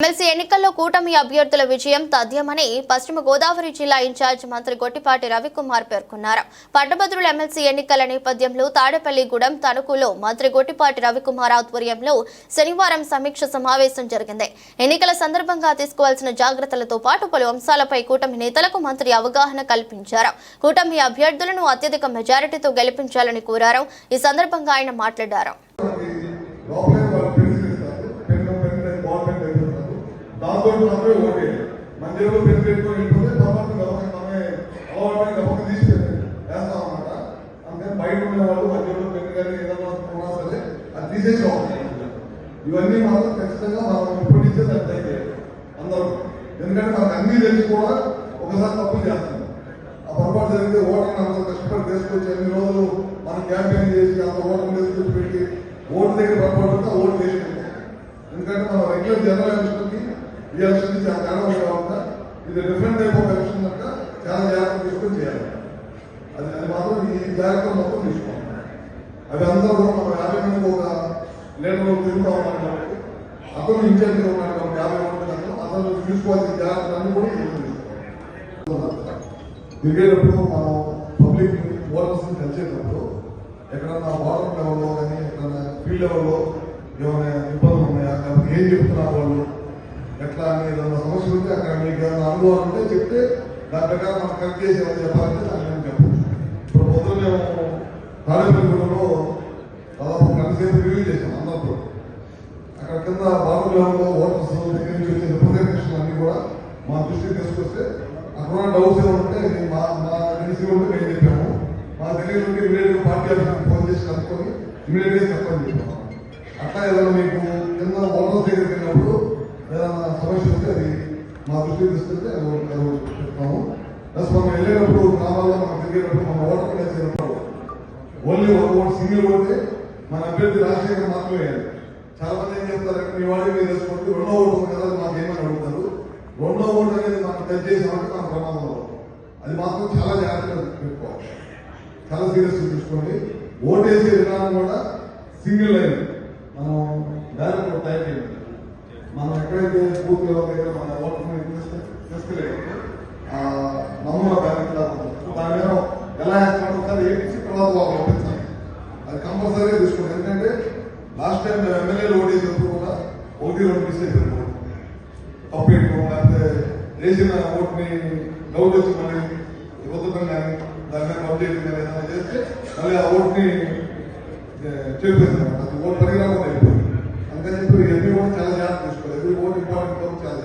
MLC ఎన్నికల్లో కూటమి అభ్యర్థుల విజయం తథ్యమని పశ్చిమ గోదావరి జిల్లా ఇన్ఛార్జ్ మంత్రి గొట్టిపాటి రవికుమార్ పేర్కొన్నారు. పట్టభద్రుల ఎమ్మెల్సీ ఎన్నికల నేపథ్యంలో తాడేపల్లిగూడెం తణుకులో మంత్రి గొట్టిపాటి రవికుమార్ ఆధ్వర్యంలో శనివారం సమీక్ష సమావేశం జరిగింది. ఎన్నికల సందర్భంగా తీసుకోవాల్సిన జాగ్రత్తలతో పాటు పలు అంశాలపై కూటమి నేతలకు మంత్రి అవగాహన కల్పించారు. కూటమి అభ్యర్థులను అత్యధిక మెజారిటీతో గెలిపించాలని కోరారు. ఈ సందర్భంగా ఆయన మాట్లాడారు. దాంతో మాత్రమే ఓటేది మన దేవుడు పెళ్లి పెట్టుకొని వెళ్ళిపోతే తర్వాత మనమే అలవాటు గమకం తీసి వేస్తాం అన్నమాట. అందుకని బయట ఉండే వాళ్ళు మన దేవుడు పెళ్లి కానీ ఏదైనా ఉన్నా సరే అది తీసేసి ఇవన్నీ మాత్రం ఖచ్చితంగా మనం ఇప్పటి నుంచే తగ్గితే అందరూ, ఎందుకంటే మనకు అన్నీ తెలిసి కూడా ఒకసారి తప్పులు చేస్తాం. ఆ పొరపాటు జరిగితే ఓటర్ని అందరూ కష్టపడి తీసుకొచ్చి అన్ని రోజులు మనం క్యాంపెయిన్ చేసి అంత ఓటర్ తీసుకొచ్చి పెట్టి ఓటు దగ్గర పొరపాటు ఓటు వేసుకుంటాం. ఎందుకంటే మనం రెగ్యులర్ జనరల్ ఎలక్షన్కి ఈ ఎలక్షన్ చాలా తేడా కాకుండా ఇది డిఫరెంట్ టైప్ ఆఫ్ ఎలక్షన్ కనుక చాలా జాగ్రత్తలు తీసుకొని చేయాలి. అది మాత్రం ఈ జాగ్రత్తలు మొత్తం తీసుకోవాలి. అవి అందరూ కూడా మనం 50 మందికి ఒక లీడర్లో తిరుగుతూ ఉన్నాడు కాబట్టి అతను ఇన్ఛార్జ్గా ఉన్నాడు కాబట్టి 50 మంది కనుక అతను తీసుకోవాల్సిన జాగ్రత్తలన్నీ కూడా తీసుకోవాలి. తిరిగేటప్పుడు మనం పబ్లిక్ ఓటర్స్ని కలిసేటప్పుడు ఎక్కడన్నా వాటర్ లెవెల్లో కానీ ఎక్కడన్నా ఫీల్డ్ లెవెల్లో ఏమైనా ఇబ్బందులు ఉన్నాయా, లేకపోతే ఏం చెప్తున్నారు వాళ్ళు, ఎట్లా ఏదైనా సమస్యలు ఉంటే అక్కడ మీకు ఏమైనా అనుభవాలు ఉంటే చెప్తే దాని ప్రకారం మనం కరెక్ట్ చేసి ఏమైనా చెప్పాలంటే దాన్ని నేను చెప్పచ్చు. ఇప్పుడు పొద్దున్న మేము తాడేపల్లిగూడెంలో దాదాపు గంటసేపు రివ్యూ చేసాం అందరితో. అక్కడ కింద బాబు లెవెల్లో ఓటర్స్ దగ్గర నుంచి వచ్చే రిప్రజెంటేషన్ అన్ని కూడా మా దృష్టికి తీసుకొస్తే అక్కడ ఉన్న డౌట్స్ ఏమైనా ఉంటే మా తెలిసి ఉంటే మేము చెప్పాము. మా తెలియదు ఉంటే ఇమీడియట్గా పార్టీ ఆఫీస్కి ఫోన్ చేసి కనుక్కొని ఇమీడియట్గా చెప్పని చెప్పాము. అట్లా ఏదైనా మీకు కింద ఓటర్స్ దగ్గరికి వెళ్ళినప్పుడు ఏదైనా సమస్య ఉంటే అది మా దృష్టికి తీసుకుంటే చెప్తాము. ప్లస్ మనం వెళ్ళేటప్పుడు గ్రామాల్లో మనం తిరిగేటప్పుడు మనం ఓటర్ వేసేటప్పుడు ఓన్లీ ఒక ఓటు సింగిల్ ఓటే మన అభ్యర్థి రాజశేఖర్ మాత్రమే వేయాలి. చాలా మంది ఏం చెప్తారంటే మీ వాడి మీద వేసుకోండి, రెండో ఓటు ఉంది కదా మాకు ఏమని అడుగుతారు. రెండో ఓటు అనేది మనం టచ్ చేసామంటే మన ప్రమాదంలో అది మాత్రం చాలా జాగ్రత్తగా పెట్టుకోవాలి. చాలా సీరియస్గా చూసుకోండి. ఓటు వేసే విధానం కూడా సింగిల్ లైన్ మనం డైరెక్ట్ టైప్ చేయాలి. మనం ఎక్కడైతే బూత్ లెవెల్ దగ్గర మన ఓటర్ని తీసుకెళ్ళి నమూనా బ్యాలెట్ దాని మీద ఎలా వేస్తామో ఒకసారి వేయించి తర్వాత వాళ్ళు పంపించాలి. అది కంపల్సరీగా తీసుకోండి. ఎందుకంటే లాస్ట్ టైం మేము ఎమ్మెల్యేలు ఓటేసినప్పుడు కూడా 1-2 మిస్ అయిపోయింది. తప్పు పెట్టుకోం, లేకపోతే వేసిన ఓటుని డౌట్ వచ్చి మళ్ళీ రుద్దడం కానీ దాని మీద కంప్లీట్ కానీ ఏదైనా చేస్తే మళ్ళీ ఆ ఓటుని చెప్పేసి అది ఓటు పరిగణలో అయిపోయింది. అందుకని చెప్పి ఎన్ని కూడా చాలా జాగ్రత్త తీసుకోవాలి. ఎవ్రీ ఓట్ ఇంపార్టెంట్ చాలా